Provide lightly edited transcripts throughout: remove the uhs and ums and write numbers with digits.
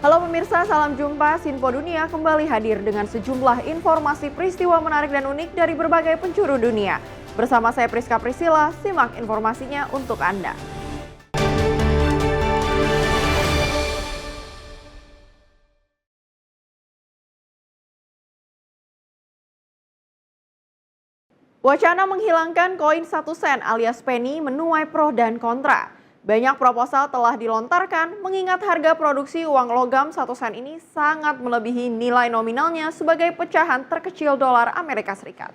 Halo pemirsa, salam jumpa. Sinpo Dunia kembali hadir dengan sejumlah informasi peristiwa menarik dan unik dari berbagai penjuru dunia. Bersama saya Priska Priscilla, simak informasinya untuk Anda. Wacana menghilangkan koin 1 sen alias penny menuai pro dan kontra. Banyak proposal telah dilontarkan mengingat harga produksi uang logam 1 sen ini sangat melebihi nilai nominalnya sebagai pecahan terkecil dolar Amerika Serikat.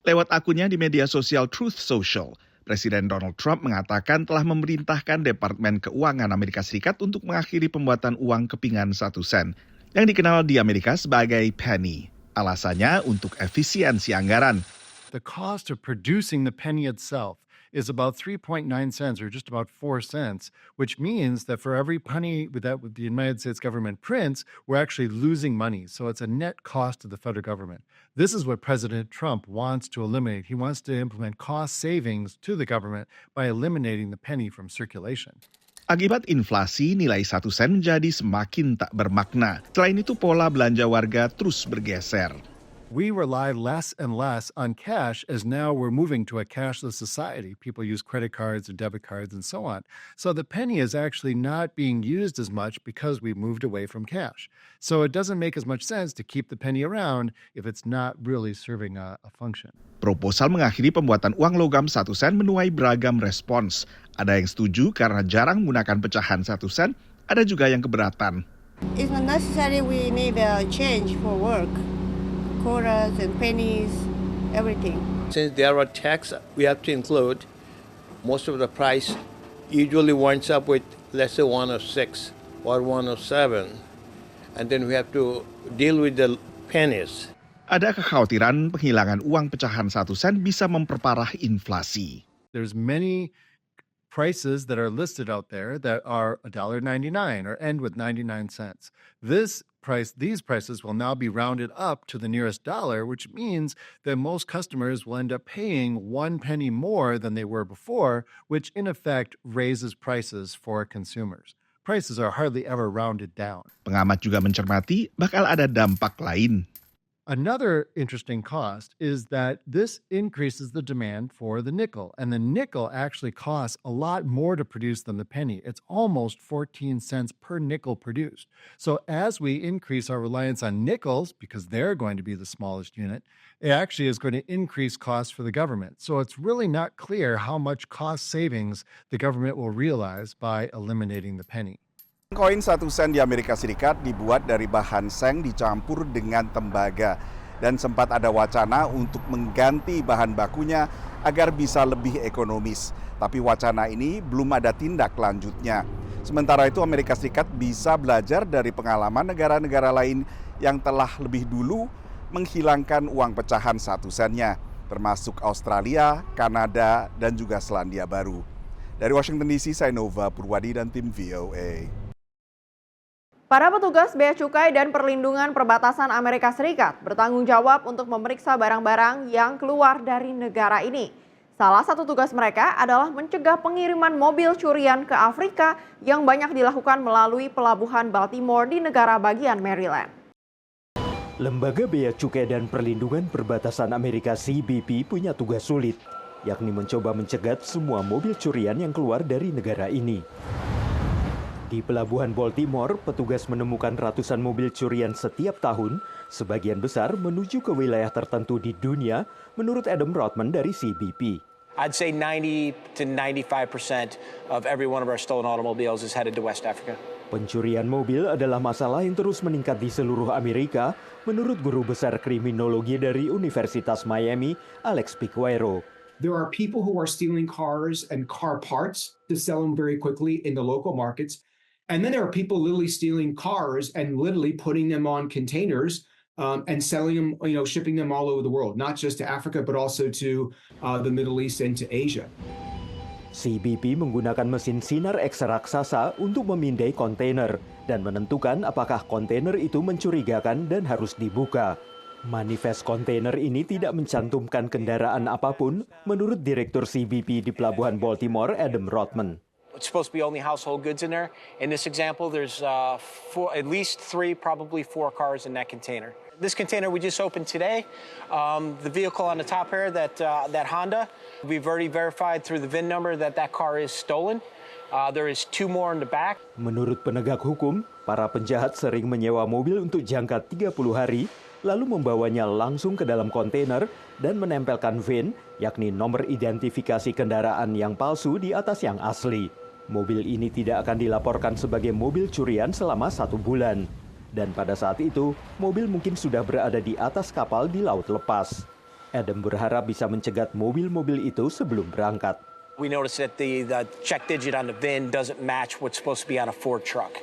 Lewat akunnya di media sosial Truth Social, Presiden Donald Trump mengatakan telah memerintahkan Departemen Keuangan Amerika Serikat untuk mengakhiri pembuatan uang kepingan 1 sen yang dikenal di Amerika sebagai penny. Alasannya untuk efisiensi anggaran. The cost of producing the penny itself is about 3.9 cents or just about 4 cents, which means that for every penny that the United States government prints, we're actually losing money. So it's a net cost to the federal government. This is what President Trump wants to eliminate. He wants to implement cost savings to the government by eliminating the penny from circulation. Akibat inflasi, nilai 1 sen menjadi semakin tak bermakna. Selain itu, pola belanja warga terus bergeser. We rely less and less on cash as now we're moving to a cashless society. People use credit cards or debit cards and so on. So the penny is actually not being used as much because we moved away from cash. So it doesn't make as much sense to keep the penny around if it's not really serving a function. Proposal mengakhiri pembuatan uang logam 1 sen menuai beragam respons. Ada yang setuju karena jarang menggunakan pecahan 1 sen, ada juga yang keberatan. It's not necessary we need a change for work. Quarters and pennies, everything. Since there are taxes we have to include, most of the price usually winds up with let's say 106 or 107, and then we have to deal with the pennies. Ada kekhawatiran penghilangan uang pecahan 1 sen bisa memperparah inflasi. There's many prices that are listed out there that are $1.99 or end with 99 cents. These prices will now be rounded up to the nearest dollar, which means that most customers will end up paying 1 penny more than they were before, which in effect raises prices for consumers. Prices are hardly ever rounded down. Pengamat juga mencermati bakal ada dampak lain. Another interesting cost is that this increases the demand for the nickel, and the nickel actually costs a lot more to produce than the penny. It's almost 14 cents per nickel produced. So as we increase our reliance on nickels, because they're going to be the smallest unit, it actually is going to increase costs for the government. So it's really not clear how much cost savings the government will realize by eliminating the penny. Koin 1 sen di Amerika Serikat dibuat dari bahan seng dicampur dengan tembaga dan sempat ada wacana untuk mengganti bahan bakunya agar bisa lebih ekonomis. Tapi wacana ini belum ada tindak lanjutnya. Sementara itu Amerika Serikat bisa belajar dari pengalaman negara-negara lain yang telah lebih dulu menghilangkan uang pecahan 1 sennya, termasuk Australia, Kanada, dan juga Selandia Baru. Dari Washington DC, saya Nova Purwadi dan tim VOA. Para petugas Bea Cukai dan Perlindungan Perbatasan Amerika Serikat bertanggung jawab untuk memeriksa barang-barang yang keluar dari negara ini. Salah satu tugas mereka adalah mencegah pengiriman mobil curian ke Afrika yang banyak dilakukan melalui pelabuhan Baltimore di negara bagian Maryland. Lembaga Bea Cukai dan Perlindungan Perbatasan Amerika CBP punya tugas sulit, yakni mencoba mencegat semua mobil curian yang keluar dari negara ini. Di pelabuhan Baltimore, petugas menemukan ratusan mobil curian setiap tahun, sebagian besar menuju ke wilayah tertentu di dunia, menurut Adam Rothman dari CBP. I'd say 90 to 95% of every one of our stolen automobiles is headed to West Africa. Pencurian mobil adalah masalah yang terus meningkat di seluruh Amerika, menurut guru besar kriminologi dari Universitas Miami, Alex Piqueiro. There are people who are stealing cars and car parts to sell them very quickly in the local markets. And then there are people literally stealing cars and literally putting them on containers and selling them, shipping them all over the world, not just to Africa, but also to the Middle East and to Asia. CBP menggunakan mesin sinar X raksasa untuk memindai kontainer dan menentukan apakah kontainer itu mencurigakan dan harus dibuka. Manifest kontainer ini tidak mencantumkan kendaraan apapun, menurut Direktur CBP di Pelabuhan Baltimore, Adam Rothman. It's supposed to be only household goods in there. In this example, there's at least 3, probably 4 cars in that container. This container we just opened today, the vehicle on the top here, that Honda, we've already verified through the VIN number that car is stolen. There is 2 more in the back. Menurut penegak hukum, para penjahat sering menyewa mobil untuk jangka 30 hari, lalu membawanya langsung ke dalam kontainer dan menempelkan VIN, yakni nomor identifikasi kendaraan yang palsu di atas yang asli. Mobil ini tidak akan dilaporkan sebagai mobil curian selama 1 bulan. Dan pada saat itu, mobil mungkin sudah berada di atas kapal di laut lepas. Adam berharap bisa mencegat mobil-mobil itu sebelum berangkat. We noticed that the check digit on the VIN doesn't match what's supposed to be on a Ford truck.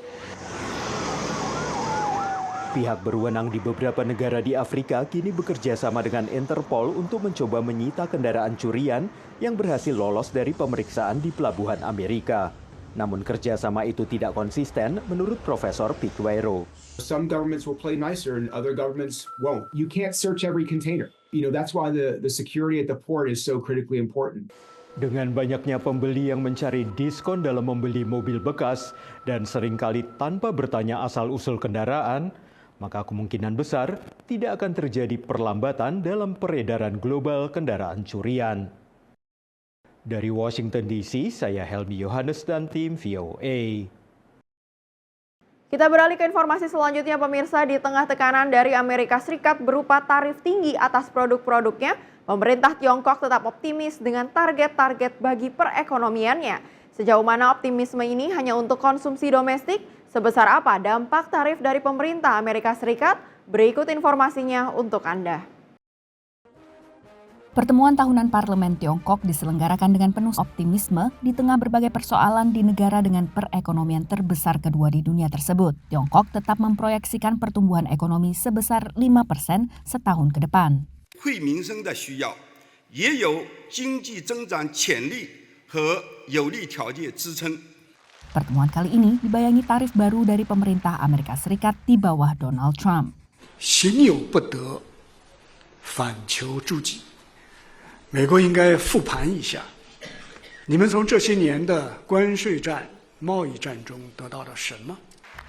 Pihak berwenang di beberapa negara di Afrika kini bekerja sama dengan Interpol untuk mencoba menyita kendaraan curian yang berhasil lolos dari pemeriksaan di pelabuhan Amerika. Namun kerjasama itu tidak konsisten menurut Profesor Piquero. Some governments will play nicer and other governments won't. You can't search every container. That's why the security at the port is so critically important. Dengan banyaknya pembeli yang mencari diskon dalam membeli mobil bekas dan seringkali tanpa bertanya asal-usul kendaraan, maka kemungkinan besar tidak akan terjadi perlambatan dalam peredaran global kendaraan curian. Dari Washington DC, saya Helmi Yohanes dan tim VOA. Kita beralih ke informasi selanjutnya pemirsa. Di tengah tekanan dari Amerika Serikat berupa tarif tinggi atas produk-produknya, pemerintah Tiongkok tetap optimis dengan target-target bagi perekonomiannya. Sejauh mana optimisme ini hanya untuk konsumsi domestik? Sebesar apa dampak tarif dari pemerintah Amerika Serikat? Berikut informasinya untuk Anda. Pertemuan tahunan Parlemen Tiongkok diselenggarakan dengan penuh optimisme di tengah berbagai persoalan di negara dengan perekonomian terbesar kedua di dunia tersebut. Tiongkok tetap memproyeksikan pertumbuhan ekonomi sebesar 5% setahun ke depan. Pertemuan kali ini dibayangi tarif baru dari pemerintah Amerika Serikat di bawah Donald Trump. 美国应该复盘一下，你们从这些年的关税战、贸易战中得到了什么？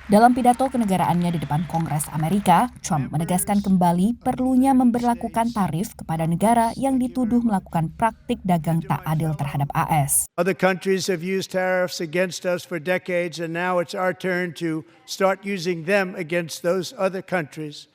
Dalam pidato kenegaraannya di depan Kongres Amerika, Trump menegaskan kembali perlunya memberlakukan tarif kepada negara yang dituduh melakukan praktik dagang tak adil terhadap AS. Other countries have used tariffs against us for decades, and now it's our turn to start using them against those other countries.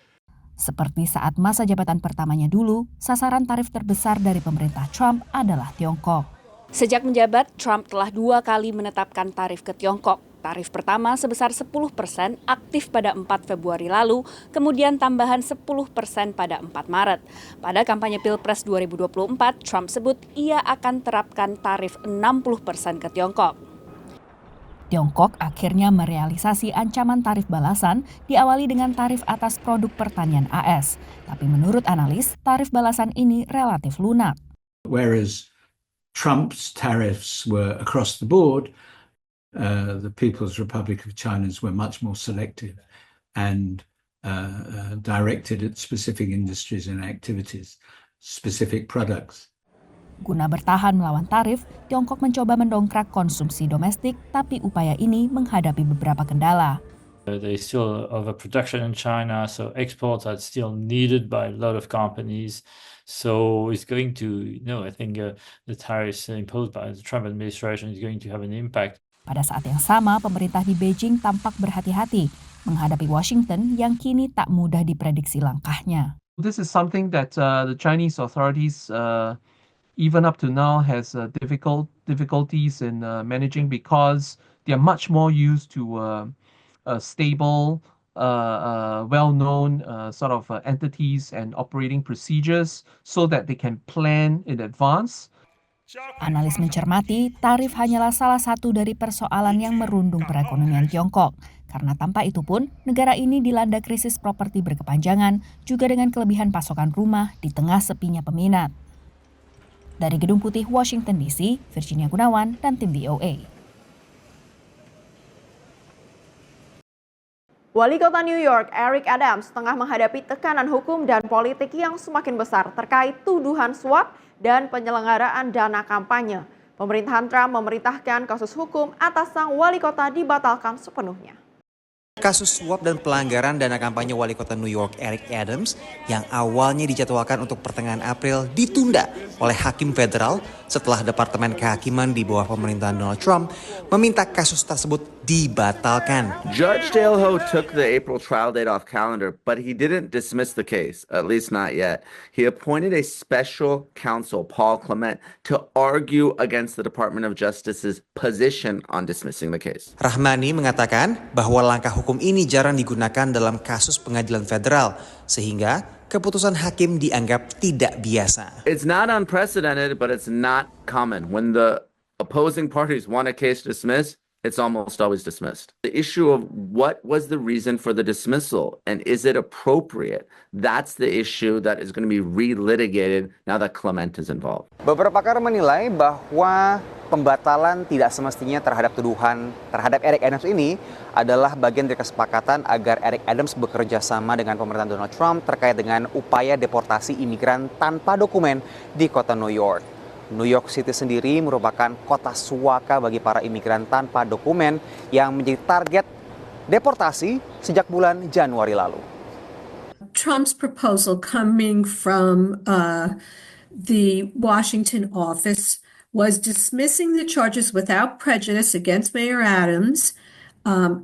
Seperti saat masa jabatan pertamanya dulu, sasaran tarif terbesar dari pemerintah Trump adalah Tiongkok. Sejak menjabat, Trump telah 2 kali menetapkan tarif ke Tiongkok. Tarif pertama sebesar 10% aktif pada 4 Februari lalu, kemudian tambahan 10% pada 4 Maret. Pada kampanye Pilpres 2024, Trump sebut ia akan terapkan tarif 60% ke Tiongkok. Tiongkok akhirnya merealisasi ancaman tarif balasan diawali dengan tarif atas produk pertanian AS. Tapi menurut analis, tarif balasan ini relatif lunak. Whereas Trump's tariffs were across the board, the People's Republic of China's were much more selective and directed at specific industries and activities, specific products. Guna bertahan melawan tarif, Tiongkok mencoba mendongkrak konsumsi domestik, tapi upaya ini menghadapi beberapa kendala. There is still overproduction in China, so exports are still needed by a lot of companies. So it's going to, I think the tariffs imposed by the Trump administration is going to have an impact. Pada saat yang sama, pemerintah di Beijing tampak berhati-hati menghadapi Washington yang kini tak mudah diprediksi langkahnya. This is something that the Chinese authorities even up to now has difficulties in managing because they are much more used to stable, well-known sort of entities and operating procedures so that they can plan in advance. Analis mencermati, tarif hanyalah salah satu dari persoalan yang merundung perekonomian Tiongkok. Karena tanpa itu pun, negara ini dilanda krisis properti berkepanjangan, juga dengan kelebihan pasokan rumah di tengah sepinya peminat. Dari Gedung Putih, Washington DC, Virginia Gunawan dan tim VOA. Wali Kota New York, Eric Adams, tengah menghadapi tekanan hukum dan politik yang semakin besar terkait tuduhan suap dan penyelenggaraan dana kampanye. Pemerintahan Trump memerintahkan kasus hukum atas sang wali kota dibatalkan sepenuhnya. Kasus suap dan pelanggaran dana kampanye wali kota New York Eric Adams yang awalnya dijadwalkan untuk pertengahan April ditunda oleh hakim federal setelah Departemen Kehakiman di bawah pemerintahan Donald Trump meminta kasus tersebut dibatalkan. Judge Dale Ho took the April trial date off calendar, but he didn't dismiss the case, at least not yet. He appointed a special counsel, Paul Clement, to argue against the Department of Justice's position on dismissing the case. Rahmani mengatakan bahwa langkah hukum ini jarang digunakan dalam kasus pengadilan federal, sehingga keputusan hakim dianggap tidak biasa. It's not unprecedented, but it's not common. When the opposing parties want a case dismissed, it's almost always dismissed. The issue of what was the reason for the dismissal and is it appropriate? That's the issue that is going to be relitigated now that Clement is involved. Beberapa pakar menilai bahwa pembatalan tidak semestinya terhadap tuduhan terhadap Eric Adams ini adalah bagian dari kesepakatan agar Eric Adams bekerja sama dengan pemerintahan Donald Trump terkait dengan upaya deportasi imigran tanpa dokumen di kota New York. New York City sendiri merupakan kota suaka bagi para imigran tanpa dokumen yang menjadi target deportasi sejak bulan Januari lalu. Trump's proposal coming from the Washington office was dismissing the charges without prejudice against Mayor Adams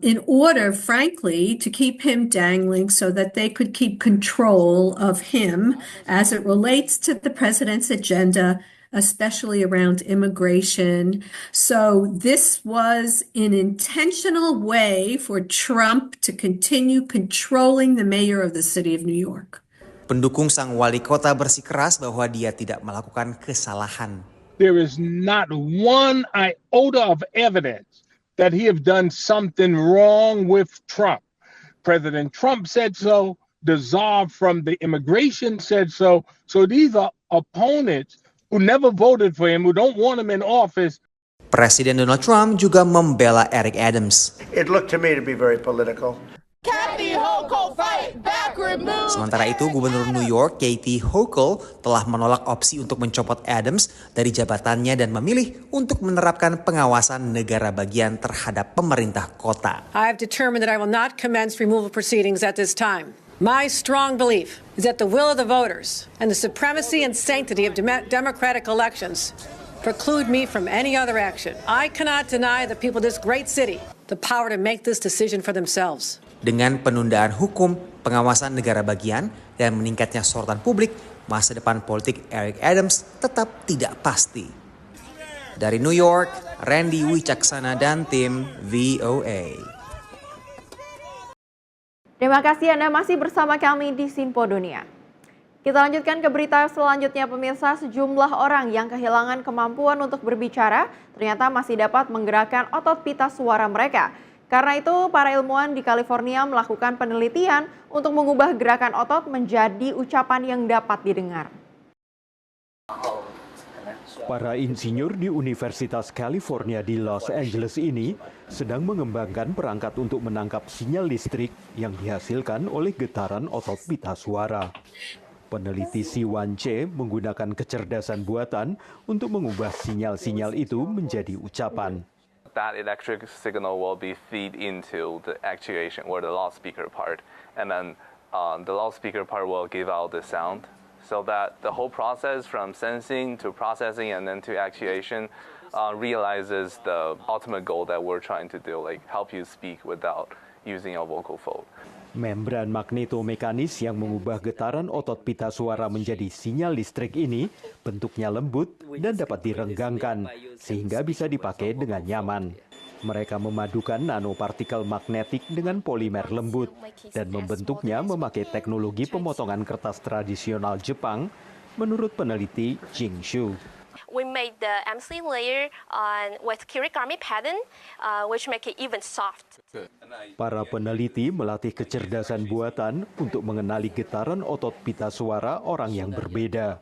in order, frankly, to keep him dangling so that they could keep control of him as it relates to the president's agenda, especially around immigration. So this was an intentional way for Trump to continue controlling the mayor of the city of New York. Pendukung sang wali kota bersikeras bahwa dia tidak melakukan kesalahan. There is not one iota of evidence that he have done something wrong with Trump. President Trump said so. The czar from the immigration said so. So these are opponents who never voted for him, who don't want him in office. Presiden Donald Trump juga membela Eric Adams. It looked to me to be very political. Sementara itu, Gubernur New York Kathy Hochul telah menolak opsi untuk mencopot Adams dari jabatannya dan memilih untuk menerapkan pengawasan negara bagian terhadap pemerintah kota. I have determined that I will not commence removal proceedings at this time. My strong belief is that the will of the voters and the supremacy and sanctity of democratic elections preclude me from any other action. I cannot deny the people of this great city the power to make this decision for themselves. Dengan penundaan hukum, pengawasan negara bagian, dan meningkatnya sorotan publik, masa depan politik Eric Adams tetap tidak pasti. Dari New York, Randy Wicaksana dan tim VOA. Terima kasih Anda masih bersama kami di Simpo Dunia. Kita lanjutkan ke berita selanjutnya pemirsa. Sejumlah orang yang kehilangan kemampuan untuk berbicara ternyata masih dapat menggerakkan otot pita suara mereka. Karena itu, para ilmuwan di California melakukan penelitian untuk mengubah gerakan otot menjadi ucapan yang dapat didengar. Para insinyur di Universitas California di Los Angeles ini sedang mengembangkan perangkat untuk menangkap sinyal listrik yang dihasilkan oleh getaran otot pita suara. Peneliti Siwan Che menggunakan kecerdasan buatan untuk mengubah sinyal-sinyal itu menjadi ucapan. That electric signal will be fed into the actuation or the loudspeaker part, and then the loudspeaker part will give out the sound, so that the whole process from sensing to processing and then to actuation realizes the ultimate goal that we're trying to do, like help you speak without using your vocal fold. Membran magnetomekanis yang mengubah getaran otot pita suara menjadi sinyal listrik ini bentuknya lembut dan dapat direnggangkan sehingga bisa dipakai dengan nyaman. Mereka memadukan nanopartikel magnetik dengan polimer lembut dan membentuknya memakai teknologi pemotongan kertas tradisional Jepang, menurut peneliti Jing Shu. We made the MC layer with kirigami pattern, which make it even soft. Para peneliti melatih kecerdasan buatan untuk mengenali getaran otot pita suara orang yang berbeda.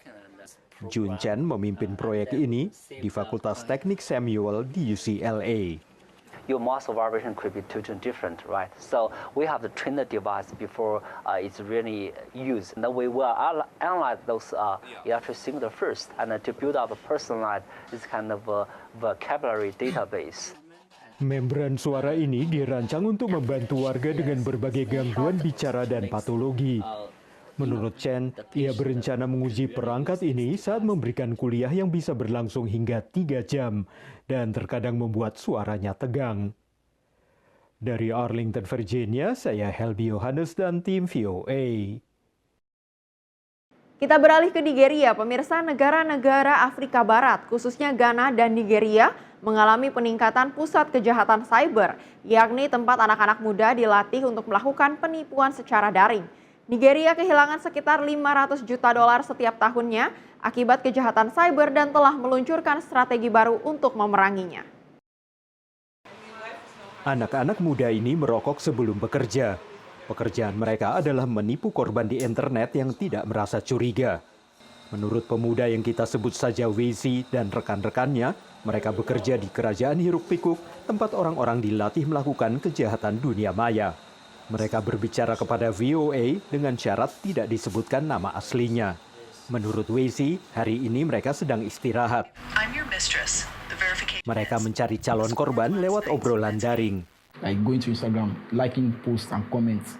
Jun Chen memimpin proyek ini di Fakultas Teknik Samuel di UCLA. your muscle vibration could be totally different, right? So we have to train the device before it's really used. And then we will analyze those electric signals first, and to build up a personalized this kind of vocabulary database. Membran suara ini dirancang untuk membantu warga dengan berbagai gangguan bicara dan patologi. Menurut Chen, ia berencana menguji perangkat ini saat memberikan kuliah yang bisa berlangsung hingga 3 jam dan terkadang membuat suaranya tegang. Dari Arlington, Virginia, saya Helby Yohanes dan tim VOA. Kita beralih ke Nigeria, pemirsa. Negara-negara Afrika Barat, khususnya Ghana dan Nigeria, mengalami peningkatan pusat kejahatan cyber, yakni tempat anak-anak muda dilatih untuk melakukan penipuan secara daring. Nigeria kehilangan sekitar 500 juta dolar setiap tahunnya akibat kejahatan cyber dan telah meluncurkan strategi baru untuk memeranginya. Anak-anak muda ini merokok sebelum bekerja. Pekerjaan mereka adalah menipu korban di internet yang tidak merasa curiga. Menurut pemuda yang kita sebut saja Wezi dan rekan-rekannya, mereka bekerja di kerajaan hiruk-pikuk, tempat orang-orang dilatih melakukan kejahatan dunia maya. Mereka berbicara kepada VOA dengan syarat tidak disebutkan nama aslinya. Menurut Wezi, hari ini mereka sedang istirahat. Mereka mencari calon korban lewat obrolan daring. Like going to Instagram, liking posts and comments.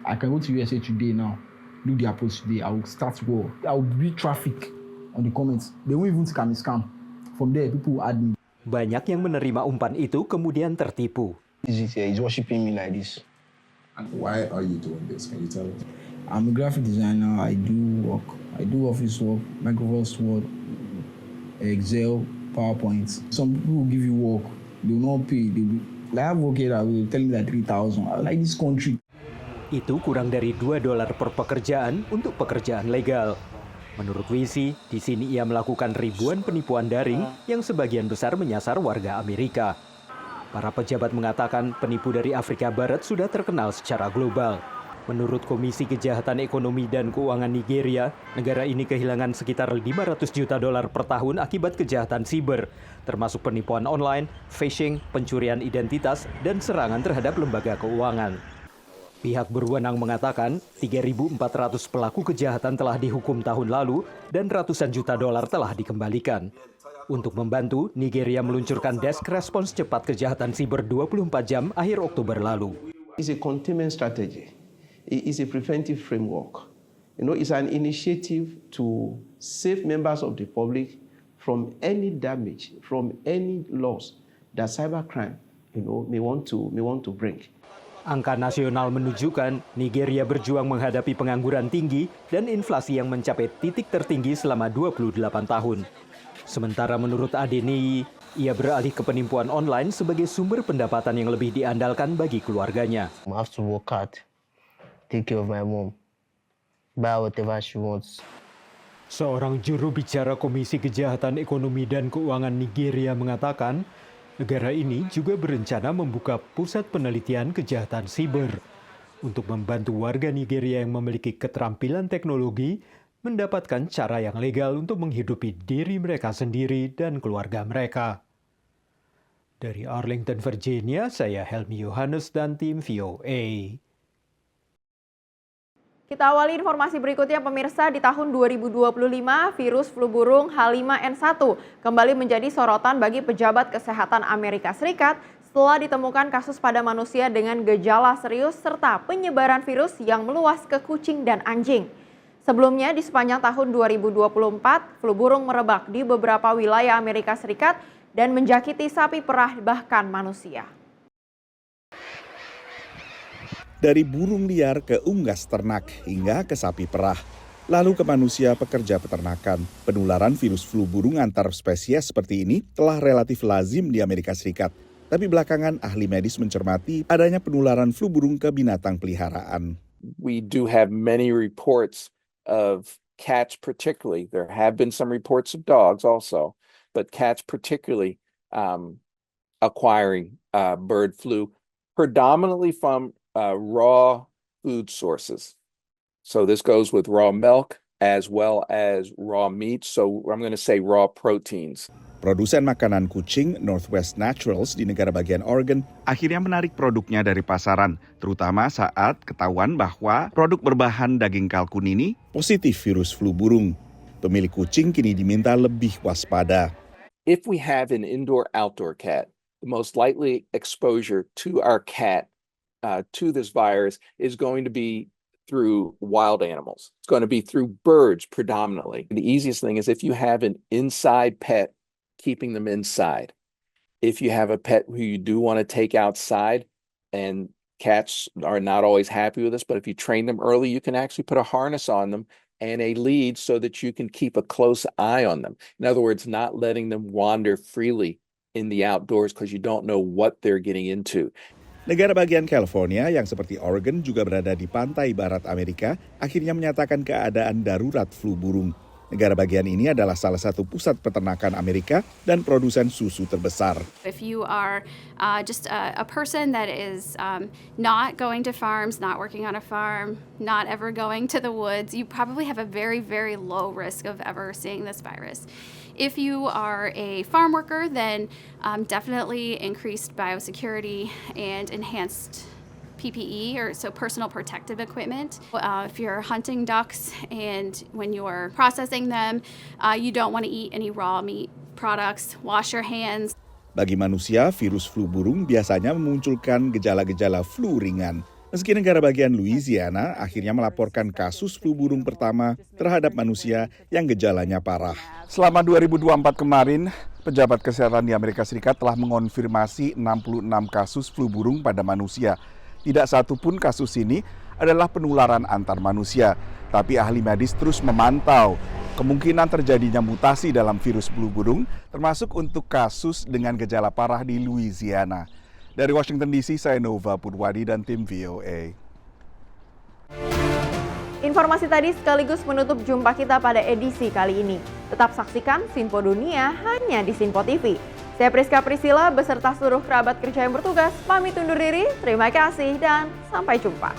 I can go to USA Today now, do their post today. I will start war. I will beat traffic on the comments. They won't even think I'm a scam. From there, people will add me. Banyak yang menerima umpan itu kemudian tertipu. He's worshiping me like this. And why are you doing this? Can you tell me? I'm a graphic designer. I do work. I do office work, Microsoft Word, Excel, PowerPoint. Some people will give you work. They will not pay. They will, like I have work here, they will tell me like 3,000. I like this country. Itu kurang dari $2 per pekerjaan untuk pekerjaan legal. Menurut Wisi, di sini ia melakukan ribuan penipuan daring yang sebagian besar menyasar warga Amerika. Para pejabat mengatakan penipu dari Afrika Barat sudah terkenal secara global. Menurut Komisi Kejahatan Ekonomi dan Keuangan Nigeria, negara ini kehilangan sekitar $500 juta per tahun akibat kejahatan siber, termasuk penipuan online, phishing, pencurian identitas, dan serangan terhadap lembaga keuangan. Pihak berwenang mengatakan 3.400 pelaku kejahatan telah dihukum tahun lalu dan ratusan juta dolar telah dikembalikan. Untuk membantu, Nigeria meluncurkan desk respons cepat kejahatan siber 24 jam akhir Oktober lalu. It's a containment strategy. It is a preventive framework. It's an initiative to save members of the public from any damage, from any loss that cybercrime, may want to bring. Angka nasional menunjukkan Nigeria berjuang menghadapi pengangguran tinggi dan inflasi yang mencapai titik tertinggi selama 28 tahun. Sementara menurut Adeniyi, ia beralih ke penipuan online sebagai sumber pendapatan yang lebih diandalkan bagi keluarganya. I have to work hard, take care of my mom, buy whatever she wants. Seorang juru bicara Komisi Kejahatan Ekonomi dan Keuangan Nigeria mengatakan, negara ini juga berencana membuka pusat penelitian kejahatan siber untuk membantu warga Nigeria yang memiliki keterampilan teknologi mendapatkan cara yang legal untuk menghidupi diri mereka sendiri dan keluarga mereka. Dari Arlington, Virginia, saya Helmy Yohanes dan tim VOA. Kita awali informasi berikutnya, pemirsa. Di tahun 2025, virus flu burung H5N1 kembali menjadi sorotan bagi pejabat kesehatan Amerika Serikat setelah ditemukan kasus pada manusia dengan gejala serius serta penyebaran virus yang meluas ke kucing dan anjing. Sebelumnya, di sepanjang tahun 2024, flu burung merebak di beberapa wilayah Amerika Serikat dan menjakiti sapi perah bahkan manusia. Dari burung liar ke unggas ternak hingga ke sapi perah, lalu ke manusia pekerja peternakan. Penularan virus flu burung antar spesies seperti ini telah relatif lazim di Amerika Serikat. Tapi belakangan ahli medis mencermati adanya penularan flu burung ke binatang peliharaan. We do have many reports of cats particularly. There have been some reports of dogs also, but cats particularly acquiring bird flu, predominantly from raw food sources. So this goes with raw milk as well as raw meat. So I'm going to say raw proteins. Produsen makanan kucing Northwest Naturals di negara bagian Oregon akhirnya menarik produknya dari pasaran, terutama saat ketahuan bahwa produk berbahan daging kalkun ini positif virus flu burung. Pemilik kucing kini diminta lebih waspada. If we have an indoor-outdoor cat, the most likely exposure to our cat to this virus is going to be through wild animals. It's going to be through birds predominantly. The easiest thing is if you have an inside pet, keeping them inside. If you have a pet who you do want to take outside, and cats are not always happy with this, but if you train them early, you can actually put a harness on them and a lead so that you can keep a close eye on them. In other words, not letting them wander freely in the outdoors because you don't know what they're getting into. Negara bagian California yang seperti Oregon juga berada di pantai barat Amerika akhirnya menyatakan keadaan darurat flu burung. Negara bagian ini adalah salah satu pusat peternakan Amerika dan produsen susu terbesar. If you are just a person that is not going to farms, not working on a farm, not ever going to the woods, you probably have a very, very low risk of ever seeing this virus. If you are a farm worker, then definitely increased biosecurity and enhanced PPE, or so personal protective equipment. If you're hunting ducks and when you're processing them, you don't want to eat any raw meat products. Wash your hands. Bagi manusia, virus flu burung biasanya memunculkan gejala-gejala flu ringan. Meski negara bagian Louisiana akhirnya melaporkan kasus flu burung pertama terhadap manusia yang gejalanya parah. Selama 2024 kemarin, pejabat kesehatan di Amerika Serikat telah mengonfirmasi 66 kasus flu burung pada manusia. Tidak satu pun kasus ini adalah penularan antar manusia, tapi ahli medis terus memantau kemungkinan terjadinya mutasi dalam virus flu burung, termasuk untuk kasus dengan gejala parah di Louisiana. Dari Washington DC, saya Nova Purwadi dan tim VOA. Informasi tadi sekaligus menutup jumpa kita pada edisi kali ini. Tetap saksikan Sinpo Dunia hanya di Sinpo TV. Saya Priska Priscilla beserta seluruh kerabat kerja yang bertugas pamit undur diri. Terima kasih dan sampai jumpa.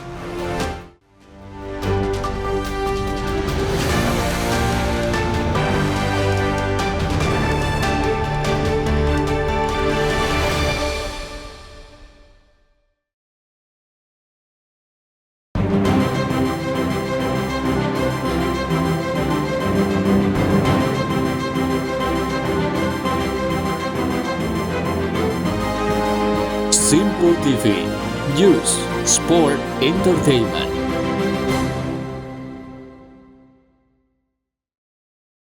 Simple TV, News, Sport, Entertainment.